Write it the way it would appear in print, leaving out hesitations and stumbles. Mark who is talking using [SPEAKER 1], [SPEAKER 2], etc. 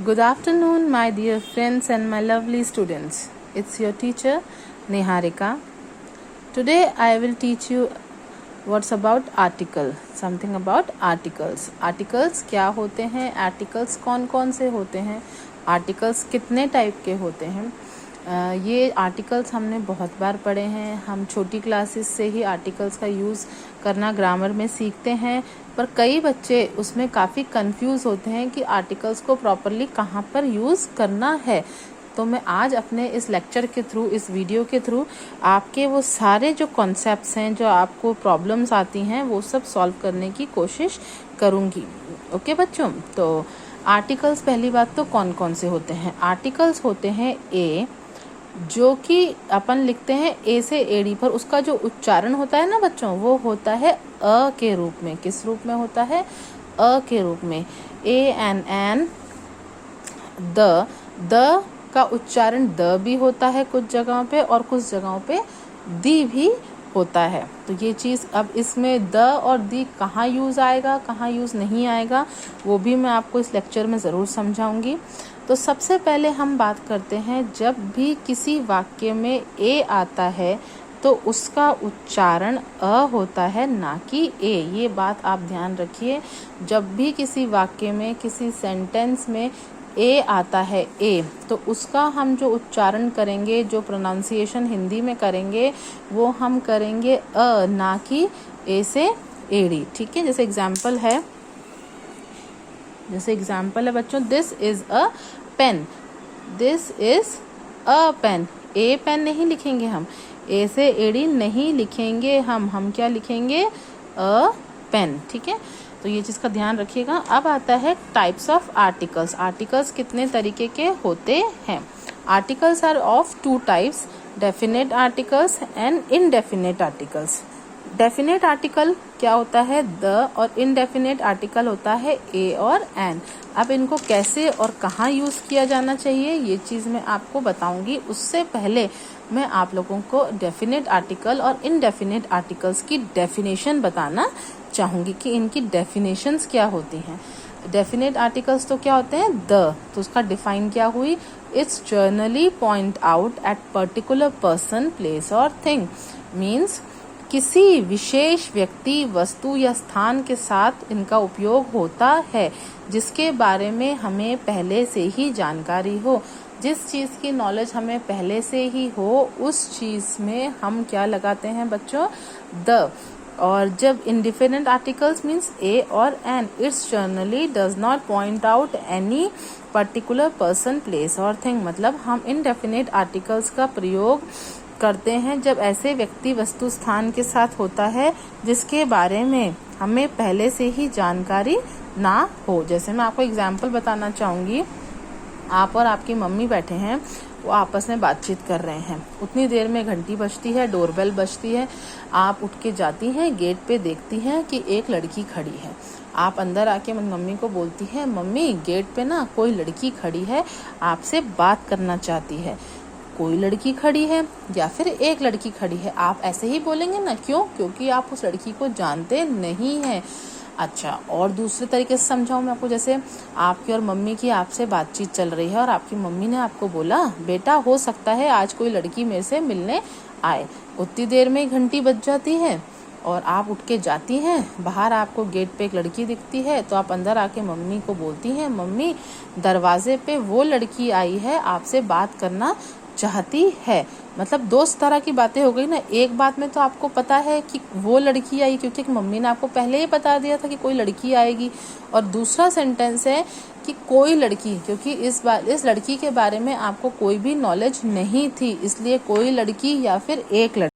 [SPEAKER 1] Good afternoon, my dear friends and my lovely students. It's your teacher Niharika. Today I will teach you what's about article. Something about articles. Articles क्या होते हैं? Articles कौन कौन से होते हैं? Articles कितने टाइप के होते हैं? ये आर्टिकल्स हमने बहुत बार पढ़े हैं. हम छोटी क्लासेस से ही आर्टिकल्स का यूज़ करना ग्रामर में सीखते हैं, पर कई बच्चे उसमें काफ़ी कंफ्यूज होते हैं कि आर्टिकल्स को प्रॉपरली कहाँ पर यूज़ करना है. तो मैं आज अपने इस लेक्चर के थ्रू, इस वीडियो के थ्रू आपके वो सारे जो कॉन्सेप्ट्स हैं, जो आपको प्रॉब्लम्स आती हैं, वो सब सॉल्व करने की कोशिश करूँगी. ओके बच्चों, तो आर्टिकल्स पहली बात तो कौन कौन से होते हैं? आर्टिकल्स होते हैं ए, जो कि अपन लिखते हैं ए से एडी पर. उसका जो उच्चारण होता है ना बच्चों, वो होता है अ के रूप में. किस रूप में होता है? अ के रूप में. ए एन द का उच्चारण द भी होता है कुछ जगहों पे, और कुछ जगहों पे दी भी होता है. तो ये चीज़, अब इसमें द और दी कहाँ यूज़ आएगा, कहाँ यूज़ नहीं आएगा, वो भी मैं आपको इस लेक्चर में ज़रूर समझाऊंगी. तो सबसे पहले हम बात करते हैं, जब भी किसी वाक्य में ए आता है तो उसका उच्चारण अ होता है, ना कि ए. ये बात आप ध्यान रखिए. जब भी किसी वाक्य में, किसी सेंटेंस में ए आता है, ए, तो उसका हम जो उच्चारण करेंगे, जो प्रोनाउंसिएशन हिंदी में करेंगे, वो हम करेंगे अ, ना कि ए से एडी. ठीक है, जैसे एग्जाम्पल है बच्चों, this is a pen. This is a pen. A pen नहीं लिखेंगे हम, ए से एडी नहीं लिखेंगे हम क्या लिखेंगे? अ पेन. ठीक है, तो ये चीज़ का ध्यान रखिएगा. अब आता है टाइप्स ऑफ आर्टिकल्स. आर्टिकल्स कितने तरीके के होते हैं? Articles are of two types, definite articles and indefinite articles. Definite article क्या होता है? द, और इनडेफिनेट आर्टिकल होता है ए और एन. अब इनको कैसे और कहाँ यूज़ किया जाना चाहिए, ये चीज़ मैं आपको बताऊंगी. उससे पहले मैं आप लोगों को डेफिनेट आर्टिकल और इनडेफिनेट आर्टिकल्स की डेफिनेशन बताना चाहूँगी कि इनकी डेफिनेशंस क्या होती हैं. डेफिनेट आर्टिकल्स तो क्या होते हैं? द, तो उसका डिफाइन क्या हुई? It's generally point out at particular person, place और थिंग. मीन्स किसी विशेष व्यक्ति, वस्तु या स्थान के साथ इनका उपयोग होता है, जिसके बारे में हमें पहले से ही जानकारी हो. जिस चीज़ की नॉलेज हमें पहले से ही हो, उस चीज़ में हम क्या लगाते हैं बच्चों? द. और जब इंडिफिनेट आर्टिकल्स मीन्स ए और an, it's generally does not point out any particular person, place और थिंग. मतलब हम इनडेफिनेट आर्टिकल्स का प्रयोग करते हैं जब ऐसे व्यक्ति, वस्तु, स्थान के साथ होता है जिसके बारे में हमें पहले से ही जानकारी ना हो. जैसे मैं आपको एग्जाम्पल बताना चाहूँगी. आप और आपकी मम्मी बैठे हैं, वो आपस में बातचीत कर रहे हैं. उतनी देर में घंटी बजती है, डोरबेल बजती है. आप उठ के जाती हैं, गेट पे देखती हैं कि एक लड़की खड़ी है. आप अंदर आके मम्मी को बोलती है, मम्मी गेट पे ना कोई लड़की खड़ी है, आपसे बात करना चाहती है. कोई लड़की खड़ी है या फिर एक लड़की खड़ी है, आप ऐसे ही बोलेंगे ना. क्यों? क्योंकि आप उस लड़की को जानते नहीं हैं. अच्छा, और दूसरे तरीके से समझाऊं मैं आपको. जैसे आपकी और मम्मी की आपसे बातचीत चल रही है और आपकी मम्मी ने आपको बोला, बेटा हो सकता है आज कोई लड़की मेरे से मिलने आए. उतनी देर में घंटी बज जाती है और आप उठ के जाती हैं. बाहर आपको गेट पे एक लड़की दिखती है, तो आप अंदर आके मम्मी को बोलती हैं, मम्मी दरवाजे पे वो लड़की आई है, आपसे बात करना चाहती है. मतलब दो तरह की बातें हो गई ना. एक बात में तो आपको पता है कि वो लड़की आई, क्योंकि मम्मी ने आपको पहले ही बता दिया था कि कोई लड़की आएगी. और दूसरा सेंटेंस है कि कोई लड़की, क्योंकि इस लड़की के बारे में आपको कोई भी नॉलेज नहीं थी, इसलिए कोई लड़की या फिर एक लड़की.